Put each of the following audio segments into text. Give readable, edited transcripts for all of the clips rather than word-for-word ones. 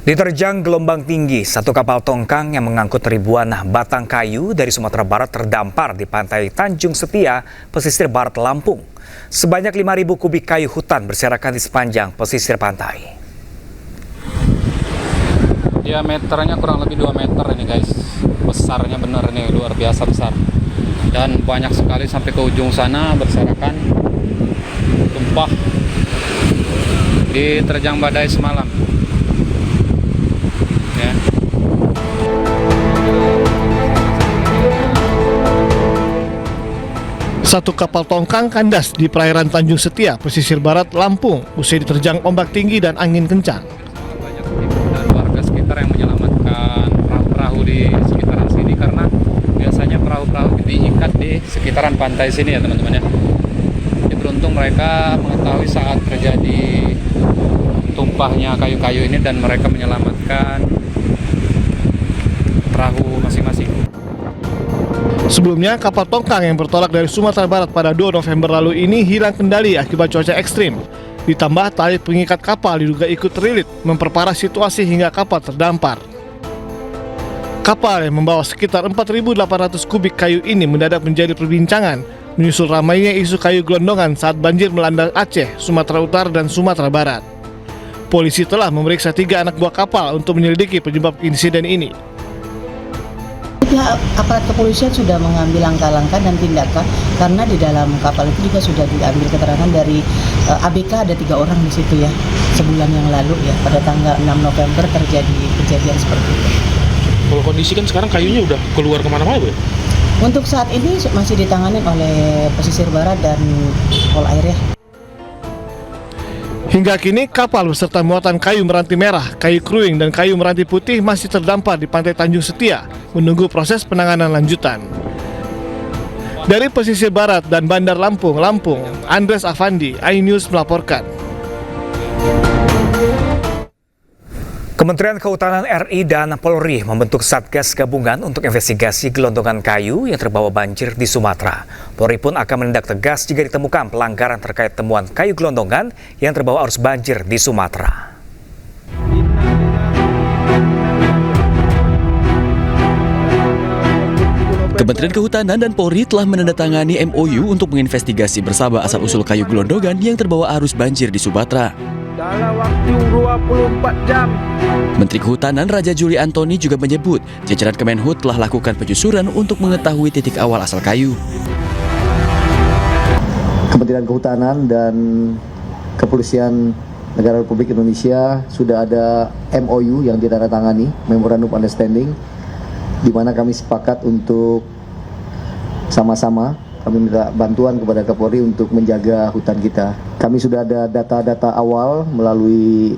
Diterjang gelombang tinggi, satu kapal tongkang yang mengangkut ribuan batang kayu dari Sumatera Barat terdampar di pantai Tanjung Setia, pesisir barat Lampung. Sebanyak 5.000 kubik kayu hutan berserakan di sepanjang pesisir pantai. Diameternya kurang lebih 2 meter ini guys. Besarnya benar nih, luar biasa besar. Dan banyak sekali sampai ke ujung sana berserakan, tumpah, diterjang badai semalam. Ya. Satu kapal tongkang kandas di perairan Tanjung Setia, pesisir barat Lampung, usai diterjang ombak tinggi dan angin kencang. Banyak ibu dan warga sekitar yang menyelamatkan perahu-perahu di sekitaran sini karena biasanya perahu-perahu diikat di sekitaran pantai sini ya teman-teman ya. Jadi beruntung mereka mengetahui saat terjadi tumpahnya kayu-kayu ini dan mereka menyelamatkan perahu masing-masing. Sebelumnya, kapal tongkang yang bertolak dari Sumatera Barat pada 2 November lalu ini hilang kendali akibat cuaca ekstrim. Ditambah tali pengikat kapal diduga ikut terlilit, memperparah situasi hingga kapal terdampar. Kapal yang membawa sekitar 4.800 kubik kayu ini mendadak menjadi perbincangan, menyusul ramainya isu kayu gelondongan saat banjir melanda Aceh, Sumatera Utara, dan Sumatera Barat. Polisi telah memeriksa 3 anak buah kapal untuk menyelidiki penyebab insiden ini. Pihak aparat kepolisian sudah mengambil langkah-langkah dan tindakan karena di dalam kapal itu juga sudah diambil keterangan dari ABK, ada 3 orang di situ ya, sebulan yang lalu ya, pada tanggal 6 November terjadi kejadian seperti itu. Kalau kondisi kan sekarang kayunya udah keluar kemana-mana Bu ya? Untuk saat ini masih ditangani oleh pesisir barat dan pol air ya. Hingga kini, kapal beserta muatan kayu meranti merah, kayu kruing, dan kayu meranti putih masih terdampar di pantai Tanjung Setia, menunggu proses penanganan lanjutan. Dari pesisir barat dan Bandar Lampung, Andres Afandi, iNews melaporkan. Kementerian Kehutanan RI dan Polri membentuk Satgas Gabungan untuk investigasi gelondongan kayu yang terbawa banjir di Sumatera. Polri pun akan menindak tegas jika ditemukan pelanggaran terkait temuan kayu gelondongan yang terbawa arus banjir di Sumatera. Kementerian Kehutanan dan Polri telah menandatangani MOU untuk menginvestigasi bersama asal-usul kayu gelondongan yang terbawa arus banjir di Sumatera. Dalam waktu 24 jam. Menteri Kehutanan Raja Juli Antoni juga menyebut jajaran Kemenhut telah lakukan penyusuran untuk mengetahui titik awal asal kayu. Kementerian Kehutanan dan Kepolisian Negara Republik Indonesia sudah ada MOU yang ditandatangani, Memorandum Understanding, di mana kami sepakat untuk sama-sama kami minta bantuan kepada Kapolri untuk menjaga hutan kita. Kami sudah ada data-data awal melalui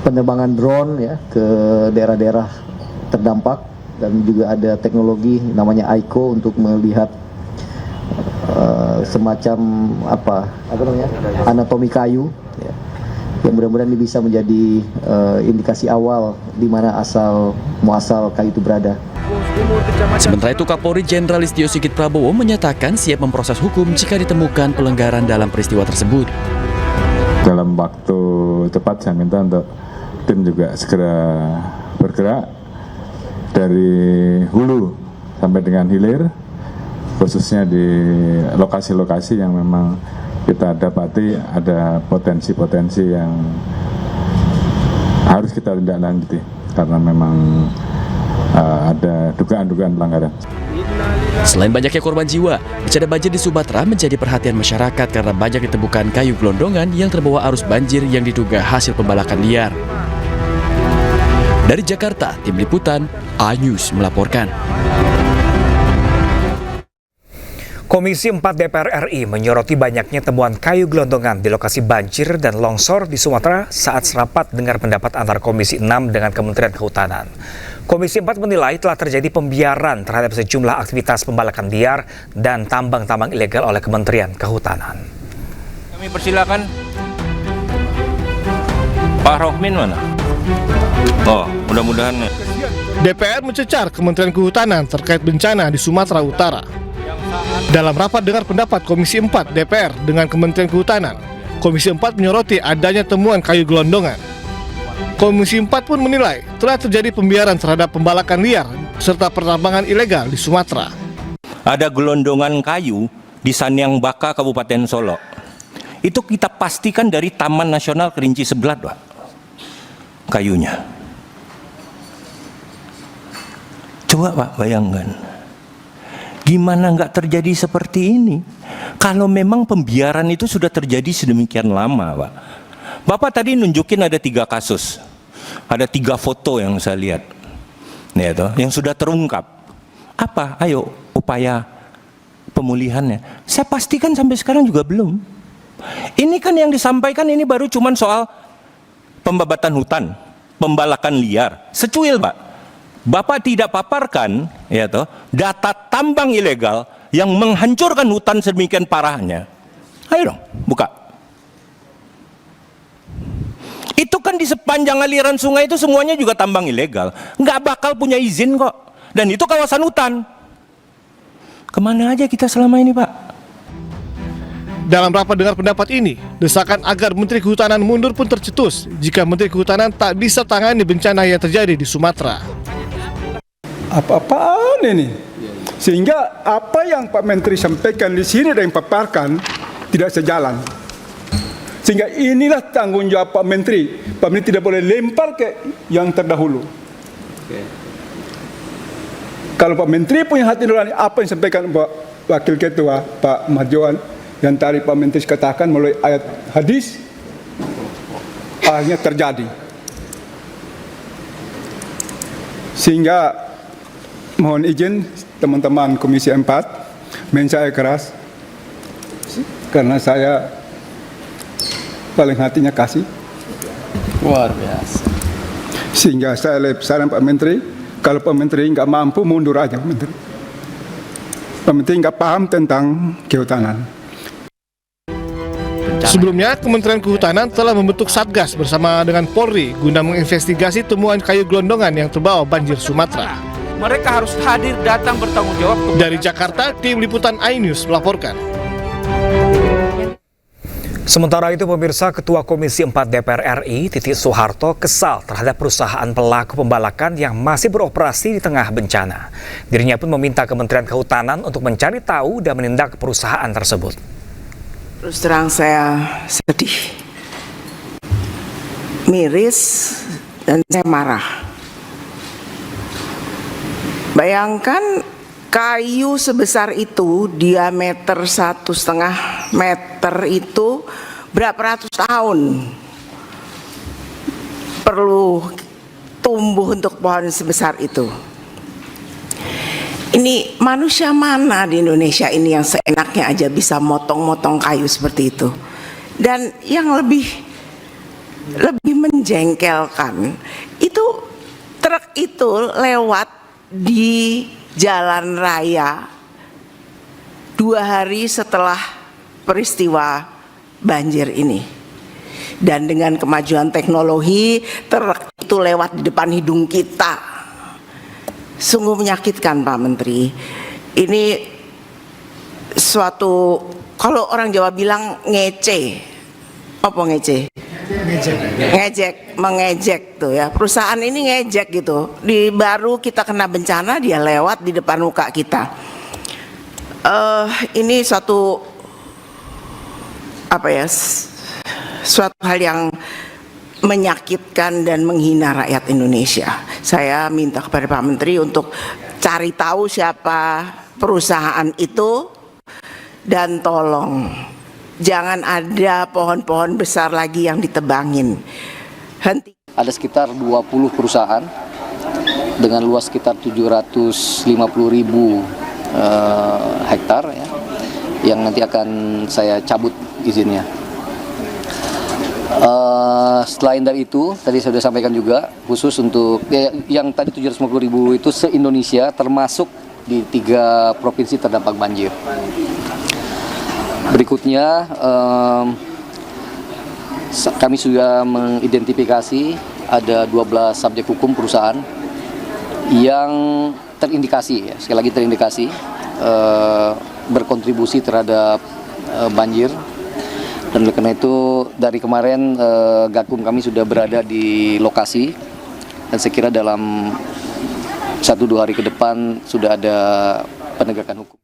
penerbangan drone ya ke daerah-daerah terdampak, dan juga ada teknologi namanya AICO untuk melihat semacam anatomi kayu ya, yang mudah-mudahan ini bisa menjadi indikasi awal di mana asal muasal kayu itu berada. Sementara itu, Kapolri Jenderal Listio Sigit Prabowo menyatakan siap memproses hukum jika ditemukan pelanggaran dalam peristiwa tersebut. Dalam waktu cepat saya minta untuk tim juga segera bergerak dari hulu sampai dengan hilir, khususnya di lokasi-lokasi yang memang kita dapati ada potensi-potensi yang harus kita tindak lanjuti karena memang ada dugaan-dugaan pelanggaran. Selain banyaknya korban jiwa, bencana banjir di Sumatera menjadi perhatian masyarakat karena banyak ditemukan kayu gelondongan yang terbawa arus banjir yang diduga hasil pembalakan liar. Dari Jakarta, Tim Liputan, iNews melaporkan. Komisi 4 DPR RI menyoroti banyaknya temuan kayu gelondongan di lokasi banjir dan longsor di Sumatera saat serapat dengar pendapat antar Komisi 6 dengan Kementerian Kehutanan. Komisi 4 menilai telah terjadi pembiaran terhadap sejumlah aktivitas pembalakan liar dan tambang-tambang ilegal oleh Kementerian Kehutanan. Kami persilakan Pak Rohmin mana? Oh, mudah-mudahan. DPR mencecar Kementerian Kehutanan terkait bencana di Sumatera Utara. Dalam rapat dengar pendapat Komisi 4 DPR dengan Kementerian Kehutanan, Komisi 4 menyoroti adanya temuan kayu gelondongan. Komisi 4 pun menilai telah terjadi pembiaran terhadap pembalakan liar serta pertambangan ilegal di Sumatera. Ada gelondongan kayu di Sanyang Baka, Kabupaten Solo. Itu kita pastikan dari Taman Nasional Kerinci Seblat, Pak. Kayunya. Coba Pak bayangkan. Gimana nggak terjadi seperti ini? Kalau memang pembiaran itu sudah terjadi sedemikian lama, Pak. Bapak tadi nunjukin ada 3 kasus. Ada 3 foto yang saya lihat. Nih, yang sudah terungkap. Apa? Ayo upaya pemulihannya. Saya pastikan sampai sekarang juga belum. Ini kan yang disampaikan ini baru cuman soal pembabatan hutan, pembalakan liar. Secuil, Pak. Bapak tidak paparkan data tambang ilegal yang menghancurkan hutan sedemikian parahnya. Ayo dong, buka. Itu kan di sepanjang aliran sungai itu semuanya juga tambang ilegal. Nggak bakal punya izin kok. Dan itu kawasan hutan. Kemana aja kita selama ini, Pak? Dalam rapat dengar pendapat ini, desakan agar Menteri Kehutanan mundur pun tercetus jika Menteri Kehutanan tak bisa tangani bencana yang terjadi di Sumatera. Apa-apaan ini? Sehingga apa yang Pak Menteri sampaikan di sini dan paparkan tidak sejalan. Sehingga inilah tanggung jawab Pak Menteri. Pak Menteri tidak boleh lempar ke yang terdahulu. Kalau Pak Menteri punya hati nurani, apa yang disampaikan Pak Wakil Ketua Pak Marjohan yang tadi Pak Menteri katakan melalui ayat hadis, akhirnya terjadi. Sehingga mohon izin teman-teman Komisi 4 saya keras karena saya paling hatinya kasih. Luar biasa. Sehingga saya saran Pak Menteri, kalau Pak Menteri nggak mampu mundur aja Pak Menteri. Pak Menteri nggak paham tentang kehutanan. Sebelumnya, Kementerian Kehutanan telah membentuk Satgas bersama dengan Polri guna menginvestigasi temuan kayu gelondongan yang terbawa banjir Sumatera. Mereka harus hadir, datang, bertanggung jawab. Dari Jakarta, tim liputan iNews melaporkan. Sementara itu, pemirsa, Ketua Komisi 4 DPR RI, Titik Soeharto, kesal terhadap perusahaan pelaku pembalakan yang masih beroperasi di tengah bencana. Dirinya pun meminta Kementerian Kehutanan untuk mencari tahu dan menindak perusahaan tersebut. Terus terang saya sedih, miris, dan saya marah. Bayangkan kayu sebesar itu, diameter 1,5 meter itu berapa ratus tahun perlu tumbuh untuk pohon sebesar itu. Ini manusia mana di Indonesia ini yang seenaknya aja bisa motong-motong kayu seperti itu. Dan yang lebih menjengkelkan, itu truk itu lewat di jalan raya 2 hari setelah peristiwa banjir ini. Dan dengan kemajuan teknologi, truk itu lewat di depan hidung kita. Sungguh menyakitkan Pak Menteri. Ini suatu, kalau orang Jawa bilang ngece. Apa ngece? Ngejek, mengejek tuh ya. Perusahaan ini ngejek gitu. Di baru kita kena bencana, dia lewat di depan muka kita. Ini suatu suatu hal yang menyakitkan dan menghina rakyat Indonesia. Saya minta kepada Pak Menteri untuk cari tahu siapa perusahaan itu dan tolong jangan ada pohon-pohon besar lagi yang ditebangin. Henti. Ada sekitar 20 perusahaan dengan luas sekitar 750.000 hektar ya, yang nanti akan saya cabut izinnya. Selain dari itu, tadi saya sudah sampaikan juga khusus untuk yang tadi 750.000 itu se-Indonesia, termasuk di 3 provinsi terdampak banjir. Berikutnya kami sudah mengidentifikasi ada 12 subjek hukum perusahaan yang terindikasi, ya, sekali lagi terindikasi berkontribusi terhadap banjir. Dan oleh karena itu dari kemarin Gakum kami sudah berada di lokasi dan saya kira dalam 1-2 hari ke depan sudah ada penegakan hukum.